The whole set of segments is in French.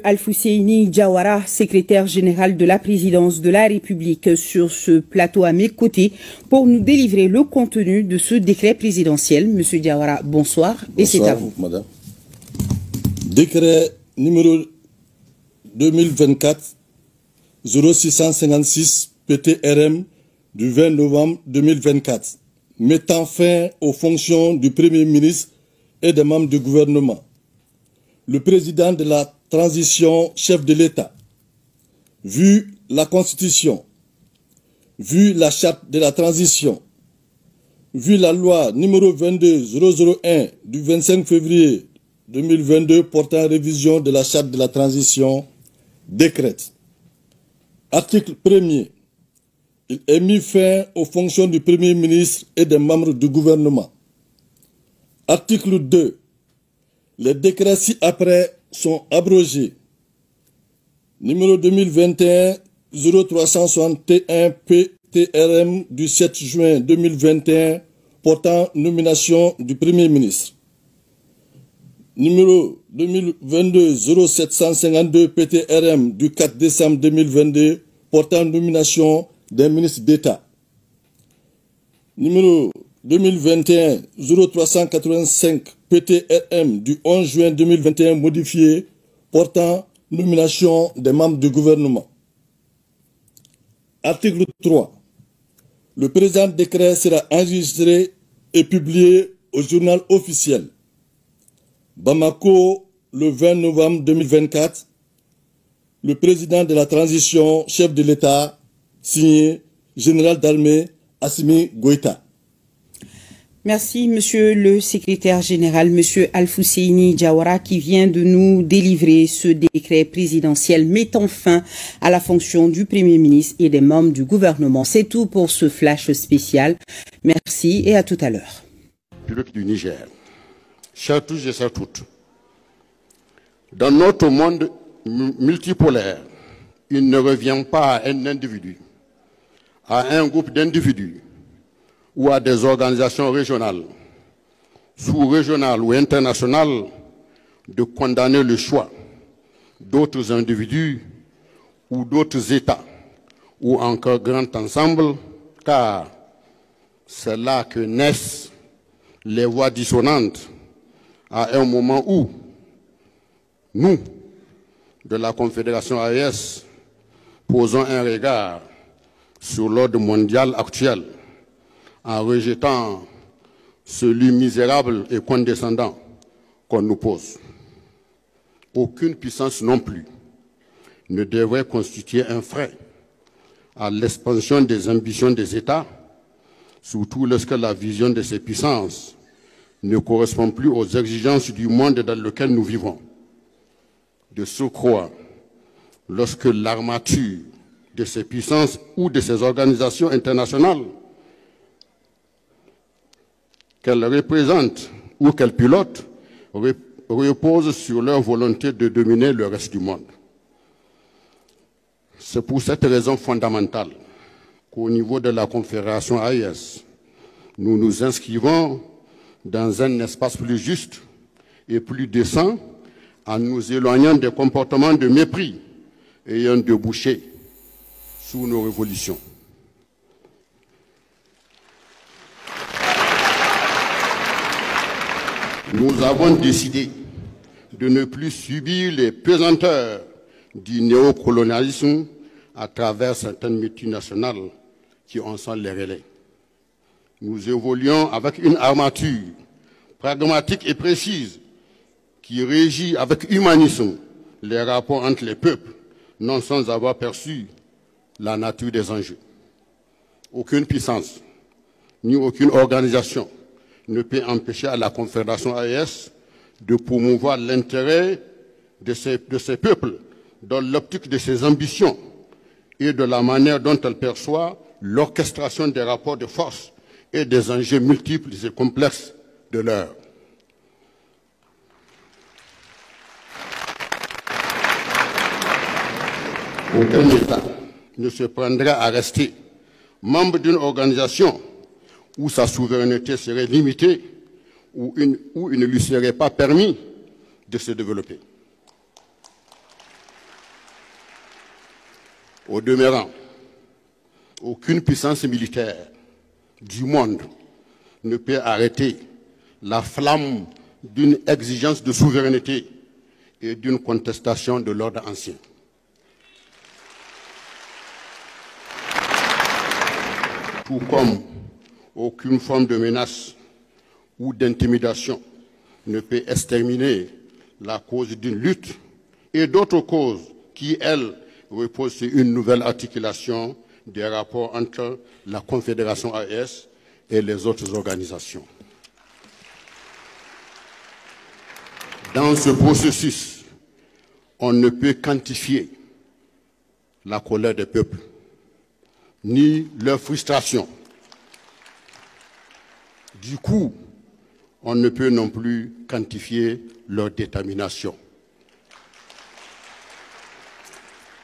Alfousseini Diawara, secrétaire général de la présidence de la République, sur ce plateau à mes côtés pour nous délivrer le contenu de ce décret présidentiel. Monsieur Diawara, bonsoir. Et c'est à vous. Madame. Décret numéro 2024-0656 PTRM du 20 novembre 2024, mettant fin aux fonctions du Premier ministre et des membres du gouvernement. Le président de la transition, chef de l'État, vu la Constitution, vu la charte de la transition, vu la loi numéro 22-001 du 25 février 2022 portant révision de la charte de la transition, décrète. Article 1er. Il est mis fin aux fonctions du Premier ministre et des membres du gouvernement. Article 2. Les décrets ci-après sont abrogés. Numéro 2021-0361 PTRM du 7 juin 2021 portant nomination du Premier ministre. Numéro 2022-0752 PTRM du 4 décembre 2022 portant nomination des ministres d'État. Numéro 2021-0385 PTRM du 11 juin 2021 modifié portant nomination des membres du gouvernement. Article 3. Le présent décret sera enregistré et publié au journal officiel. Bamako, le 20 novembre 2024. Le président de la transition, chef de l'État, signé Général d'Armée Assimi Goïta. Merci, monsieur le secrétaire général, monsieur Alfousseini Diawara, qui vient de nous délivrer ce décret présidentiel mettant fin à la fonction du Premier ministre et des membres du gouvernement. C'est tout pour ce flash spécial. Merci et à tout à l'heure. Public du Niger. Chers tous et chers toutes, dans notre monde multipolaire, il ne revient pas à un individu, à un groupe d'individus ou à des organisations régionales, sous-régionales ou internationales de condamner le choix d'autres individus ou d'autres États ou encore grand ensemble, car c'est là que naissent les voix dissonantes à un moment où nous, de la Confédération AES, posons un regard sur l'ordre mondial actuel en rejetant celui misérable et condescendant qu'on nous pose. Aucune puissance non plus ne devrait constituer un frein à l'expansion des ambitions des États, surtout lorsque la vision de ces puissances ne correspond plus aux exigences du monde dans lequel nous vivons. De surcroît, lorsque l'armature de ces puissances ou de ces organisations internationales qu'elles représentent ou qu'elles pilotent repose sur leur volonté de dominer le reste du monde. C'est pour cette raison fondamentale qu'au niveau de la Confédération AES, nous nous inscrivons dans un espace plus juste et plus décent en nous éloignant des comportements de mépris ayant débouché sur nos révolutions. Nous avons décidé de ne plus subir les pesanteurs du néocolonialisme à travers certaines multinationales qui en sont les relais. Nous évoluons avec une armature pragmatique et précise qui régit avec humanisme les rapports entre les peuples, non sans avoir perçu la nature des enjeux. Aucune puissance, ni aucune organisation ne peut empêcher à la Confédération AES de promouvoir l'intérêt de ces peuples dans l'optique de ses ambitions et de la manière dont elle perçoit l'orchestration des rapports de force et des enjeux multiples et complexes de l'heure. Aucun État ne se prendra à rester membre d'une organisation où sa souveraineté serait limitée, où il ne lui serait pas permis de se développer. Au demeurant, aucune puissance militaire du monde ne peut arrêter la flamme d'une exigence de souveraineté et d'une contestation de l'ordre ancien. Tout comme aucune forme de menace ou d'intimidation ne peut exterminer la cause d'une lutte et d'autres causes qui, elles, reposent sur une nouvelle articulation des rapports entre la Confédération AES et les autres organisations. Dans ce processus, on ne peut quantifier la colère des peuples, ni leur frustration. Du coup, on ne peut non plus quantifier leur détermination.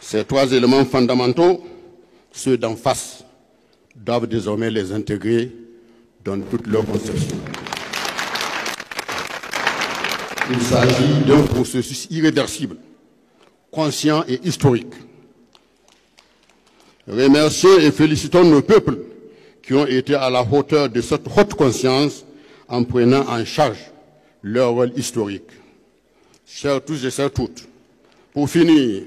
Ces trois éléments fondamentaux, ceux d'en face, doivent désormais les intégrer dans toute leur conception. Il s'agit d'un processus irréversible, conscient et historique. Remercions et félicitons nos peuples qui ont été à la hauteur de cette haute conscience en prenant en charge leur rôle historique. Chers tous et chères toutes, pour finir,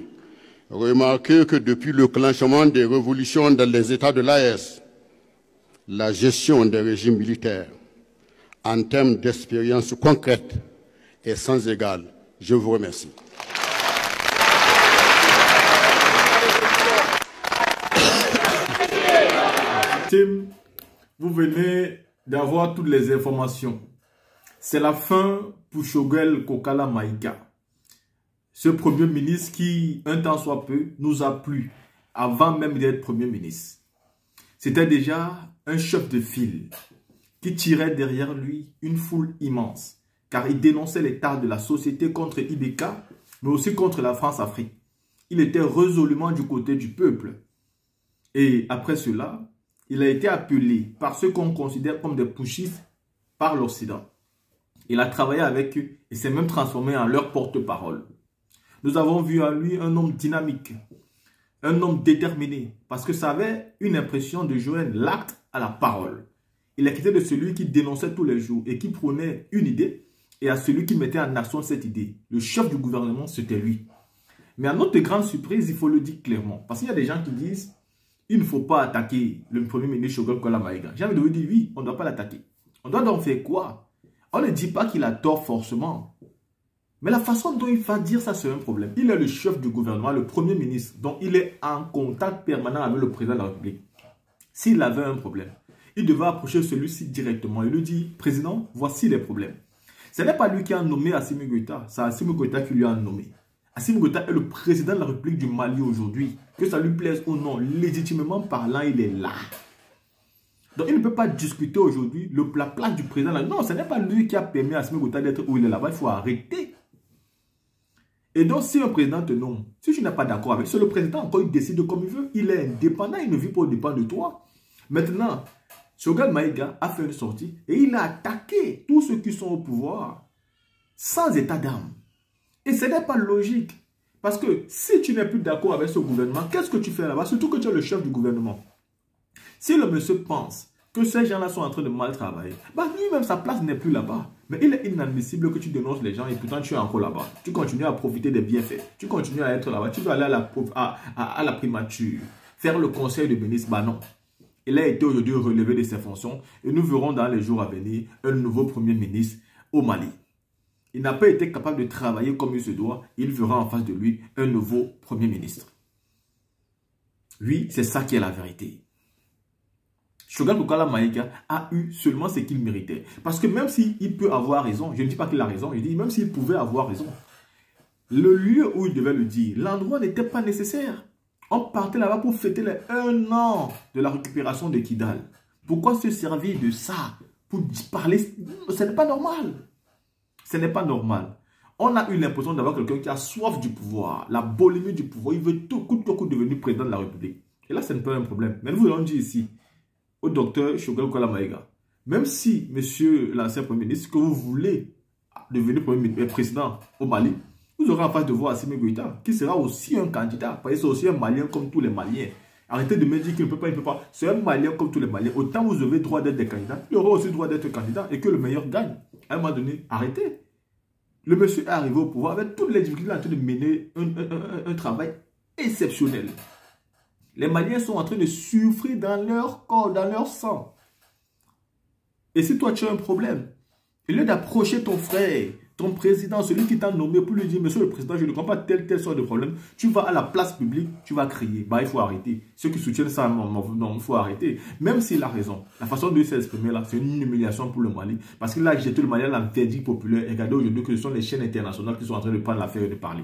remarquez que depuis le clenchement des révolutions dans les États de l'AES, la gestion des régimes militaires, en termes d'expérience concrète, est sans égal. Je vous remercie. Vous venez d'avoir toutes les informations. C'est la fin pour Choguel Kokala Maïga. Ce premier ministre qui, un temps soit peu, nous a plu avant même d'être premier ministre. C'était déjà un chef de file qui tirait derrière lui une foule immense, car il dénonçait l'état de la société contre Ibeka, mais aussi contre la France-Afrique. Il était résolument du côté du peuple. Et après cela, il a été appelé par ceux qu'on considère comme des putschistes par l'Occident. Il a travaillé avec eux et s'est même transformé en leur porte-parole. Nous avons vu en lui un homme dynamique, un homme déterminé, parce que ça avait une impression de joindre l'acte à la parole. Il a quitté de celui qui dénonçait tous les jours et qui prônait une idée, et à celui qui mettait en action cette idée. Le chef du gouvernement, c'était lui. Mais à notre grande surprise, il faut le dire clairement, parce qu'il y a des gens qui disent il ne faut pas attaquer le premier ministre Choguel Kokala Maïga. J'ai envie de vous dire oui, on ne doit pas l'attaquer. On doit donc faire quoi? On ne dit pas qu'il a tort forcément. Mais la façon dont il va dire ça, c'est un problème. Il est le chef du gouvernement, le premier ministre, donc il est en contact permanent avec le président de la République. S'il avait un problème, il devait approcher celui-ci directement et lui dire, président, voici les problèmes. Ce n'est pas lui qui a nommé Assimi Goïta, c'est Assimi Goïta qui lui a nommé. Assimi Goïta est le président de la République du Mali aujourd'hui. Que ça lui plaise ou non, légitimement parlant, il est là. Donc il ne peut pas discuter aujourd'hui la place du président. Non, ce n'est pas lui qui a permis à Assimi Goïta d'être où il est là-bas. Il faut arrêter. Et donc si un président te nomme, si tu n'es pas d'accord avec, c'est le président encore, il décide comme il veut. Il est indépendant, il ne vit pas au dépend de toi. Maintenant, Choguel Maïga a fait une sortie et il a attaqué tous ceux qui sont au pouvoir sans état d'âme. Et ce n'est pas logique. Parce que si tu n'es plus d'accord avec ce gouvernement, qu'est-ce que tu fais là-bas? Surtout que tu es le chef du gouvernement. Si le monsieur pense que ces gens-là sont en train de mal travailler, bah lui-même, sa place n'est plus là-bas. Mais il est inadmissible que tu dénonces les gens et pourtant tu es encore là-bas. Tu continues à profiter des bienfaits. Tu continues à être là-bas. Tu veux aller à la primature, faire le conseil de ministre. Bah non. Il a été aujourd'hui relevé de ses fonctions et nous verrons dans les jours à venir un nouveau premier ministre au Mali. Il n'a pas été capable de travailler comme il se doit. Il verra en face de lui un nouveau premier ministre. Oui, c'est ça qui est la vérité. Choguel Kokala Maïga a eu seulement ce qu'il méritait. Parce que même s'il peut avoir raison, je ne dis pas qu'il a raison, je dis même s'il pouvait avoir raison, le lieu où il devait le dire, l'endroit n'était pas nécessaire. On partait là-bas pour fêter les 1 an de la récupération de Kidal. Pourquoi se servir de ça pour parler? Ce n'est pas normal. Ce n'est pas normal. On a eu l'impression d'avoir quelqu'un qui a soif du pouvoir, la boulimie du pouvoir. Il veut tout coup devenir président de la République. Et là, ce n'est pas un problème. Mais nous allons dire ici, au docteur Choguel Kokala Maïga, même si, monsieur l'ancien premier ministre, que vous voulez devenir président au Mali, vous aurez en face de vous Assimi Goïta, qui sera aussi un candidat, parce que c'est aussi un Malien comme tous les Maliens. Arrêtez de me dire qu'il ne peut pas, il ne peut pas. C'est un Malien comme tous les Maliens. Autant vous avez droit d'être des candidats, il aura aussi le droit d'être candidat et que le meilleur gagne. À un moment donné, arrêtez. Le monsieur est arrivé au pouvoir avec toutes les difficultés en train de mener un travail exceptionnel. Les Maliens sont en train de souffrir dans leur corps, dans leur sang. Et si toi tu as un problème, au lieu d'approcher ton frère, ton président, celui qui t'a nommé pour lui dire, monsieur le président, je ne comprends pas tel sorte de problème, tu vas à la place publique, tu vas crier, bah il faut arrêter. Ceux qui soutiennent ça, non, il faut arrêter. Même s'il a raison, la façon de s'exprimer là, c'est une humiliation pour le Mali. Parce qu'il a jeté le Mali à la verdict populaire. Et regardez aujourd'hui que ce sont les chaînes internationales qui sont en train de prendre l'affaire et de parler.